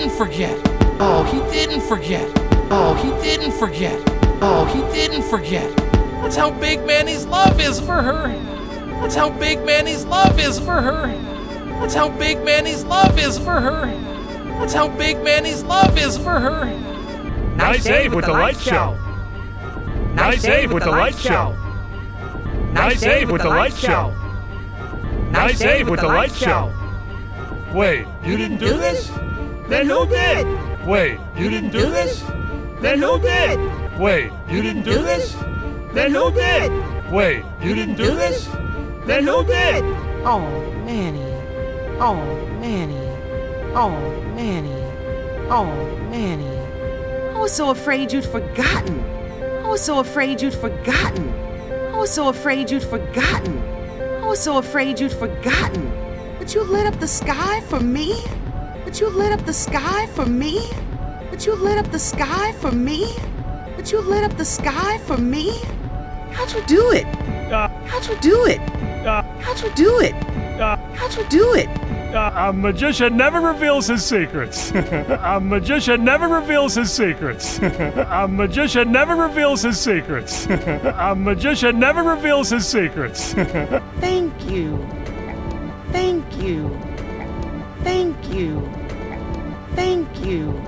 didn't forget. Oh, he didn't forget. Oh, he didn't forget. Oh, he didn't forget. That's how big Manny's love is for her. That's how big Manny's love is for her. That's how big Manny's love is for her. That's how big Manny's love is for her. Nice save with the light show. Nice save with the light show. Nice save with the light show. Nice save with the light show. Wait, you didn't do this? Then who did? Wait, you didn't do this? Then who did? Wait, you didn't do this? Then who did? Wait, you didn't do this? Then who did? Oh, Manny. Oh, Manny. Oh, Manny. Oh, Manny. I was so afraid you'd forgotten. I was so afraid you'd forgotten. I was so afraid you'd forgotten. I was so afraid you'd forgotten. But you lit up the sky for me? But you lit up the sky for me? But you lit up the sky for me? But you lit up the sky for me? How'd you do it? How'd you do it? How'd you do it? How'd you do it? A magician never reveals his secrets. A magician never reveals his secrets. A magician never reveals his secrets. A magician never reveals his secrets. Thank you. Thank you. Thank you. Thank you.